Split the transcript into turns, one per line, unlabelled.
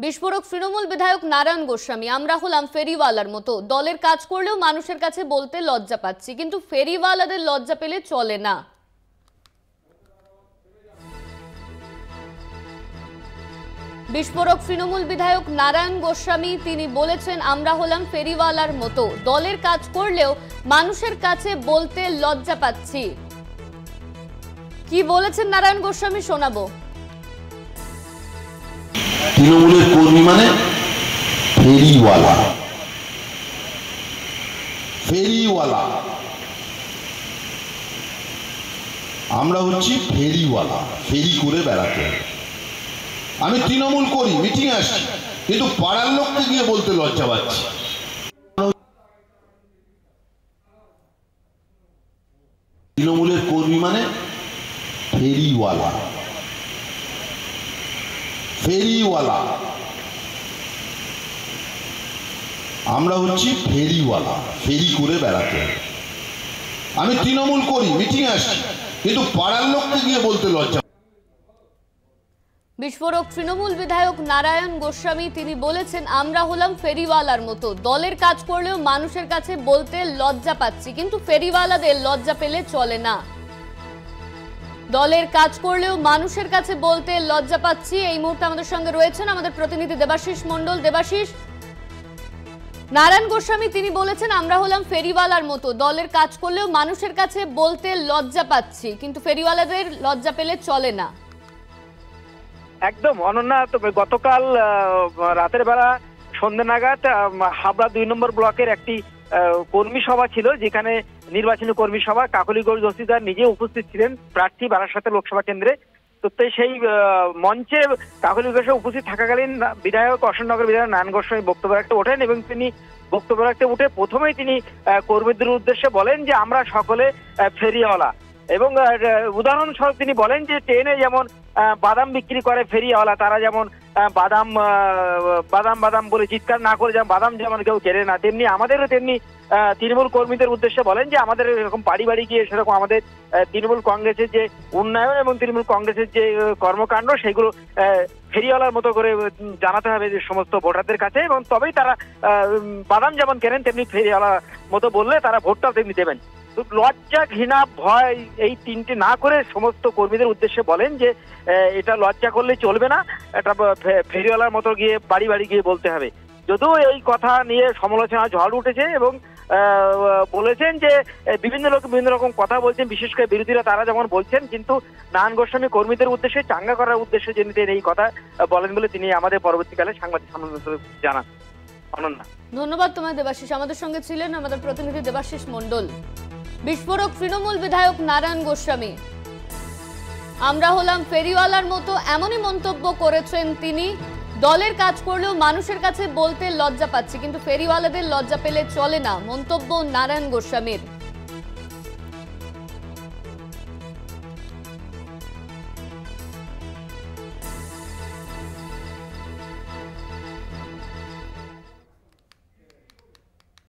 বিস্ফোরক তৃণমূল বিধায়ক নারায়ণ গোস্বামী, আমরা হলাম ফেরিওয়ালার মতো, দলের কাজ করলেও মানুষের কাছে বলতে লজ্জা পাচ্ছি, কিন্তু ফেরিওয়ালাদের লজ্জা পেলে চলে না। বিস্ফোরক তৃণমূল বিধায়ক নারায়ণ গোস্বামী তিনি বলেছেন, আমরা হলাম ফেরিওয়ালার মতো, দলের কাজ করলেও মানুষের কাছে বলতে লজ্জা পাচ্ছি। কি বলেছেন নারায়ণ গোস্বামী শোনাবো।
তৃণমূলের কর্মী মানে ফেরিওয়ালা, ফেরিওয়ালা। আমরা হচ্ছি ফেরিওয়ালা, ফেরি করে বেড়াতে। আমি তৃণমূল করি, মিটিং আসছি, কিন্তু পাড়ার লোককে গিয়ে বলতে লজ্জা পাচ্ছি। তৃণমূলের কর্মী মানে ফেরিওয়ালা, ফেরিওয়ালা। আমরা হচ্ছি ফেরিওয়ালা, ফেরি করে বেড়াতে। আমি তৃণমূল করি, মিটিং আসছি, কিন্তু পাড়ার লোককে গিয়ে বলতে লজ্জা।
বিস্ফোরক তৃণমূল বিধায়ক নারায়ণ গোস্বামী তিনি বলেছেন, আমরা হলাম ফেরিওয়ালার মতো, দলের কাজ করলেও মানুষের কাছে বলতে লজ্জা পাচ্ছি, কিন্তু ফেরিওয়ালাদের লজ্জা পেলে চলে না। দলের কাজ করলেও মানুষের কাছে বলতে লজ্জা পাচ্ছি। এই মুহূর্তে আমাদের সঙ্গে রয়েছেন আমাদের প্রতিনিধি দেবাশিস মণ্ডল। দেবাশিস, নারায়ণ গোস্বামী তিনি বলেছেন, আমরা হলাম ফেরিওয়ালার মতো, দলের কাজ করলেও মানুষের কাছে বলতে লজ্জা পাচ্ছি, কিন্তু ফেরিওয়ালাদের লজ্জা পেলে চলে না।
একদম অনন্যা, তবে গতকাল রাতের বেলা সন্ধ্যে নাগাদ হাবড়া ২ নম্বর ব্লকের একটি কর্মী সভা ছিল, যেখানে নির্বাচনী কর্মী সভা। কাকলিগঞ্জ দস্তিদার নিজে উপস্থিত ছিলেন, প্রার্থী বারাসাতে লোকসভা কেন্দ্রে। তো সেই মঞ্চে কাকলিগঞ্জে উপস্থিত থাকাকালীন বিধায়ক অশোকনগর বিধায়ক নারায়ণ গোস্বামী বক্তব্য রাখতে ওঠেন এবং তিনি বক্তব্য রাখতে উঠে প্রথমেই তিনি কর্মীদের উদ্দেশ্যে বলেন যে আমরা সকলে ফেরিওয়ালা, এবং উদাহরণস্বরূপ তিনি বলেন যে ট্রেনে যেমন বাদাম বিক্রি করে ফেরিওয়ালা, তারা যেমন বাদাম বাদাম বাদাম বলে চিৎকার না করে যেমন বাদাম যেমন কেউ কেড়ে না, তেমনি আমাদেরও তেমনি তৃণমূল কর্মীদের উদ্দেশ্যে বলেন যে আমাদের এরকম বাড়ি বাড়ি গিয়ে সেরকম আমাদের তৃণমূল কংগ্রেসের যে উন্নয়ন এবং তৃণমূল কংগ্রেসের যে কর্মকাণ্ড সেগুলো ফেরিওয়ালার মতো করে জানাতে হবে যে সমস্ত ভোটারদের কাছে, এবং তবেই তারা বাদাম যেমন কেনেন তেমনি ফেরিওয়ালার মতো বললে তারা ভোটটাও তেমনি দেবেন। লজ্জা, ঘৃণা, ভয় এই তিনটে না করে সমস্ত কর্মীদের উদ্দেশ্যে বলেন যে এটা লজ্জা করলে চলবে না, এটা ফেরিওয়ালার মতো গিয়ে বাড়ি বাড়ি গিয়ে বলতে হবে। যদিও এই কথা নিয়ে সমালোচনা ঝড় উঠেছে এবং বলেছেন যে বিভিন্ন লোক বিভিন্ন রকম কথা বলছেন, বিশেষ করে বিরোধীরা তারা যেমন বলছেন, কিন্তু নারায়ণ গোস্বামী কর্মীদের উদ্দেশ্যে চাঙ্গা করার উদ্দেশ্যে যিনি এই কথা বলেন বলে তিনি আমাদের পরবর্তীকালে সাংবাদিক সম্মেলনে জানান। অনন্যা,
ধন্যবাদ তোমায় দেবাশিস। আমাদের সঙ্গে ছিলেন আমাদের প্রতিনিধি দেবাশিস মণ্ডল। বিস্ফোরক তৃণমূল বিধায়ক নারায়ণ গোস্বামী, আমরা হলাম ফেরিওয়ালার মতো, এমনই মন্তব্য করেছেন তিনি। দলের কাজ করলেও মানুষের কাছে বলতে লজ্জা পাচ্ছি, কিন্তু ফেরিওয়ালাদের লজ্জা পেলে চলে না, মন্তব্য নারায়ণ গোস্বামীর।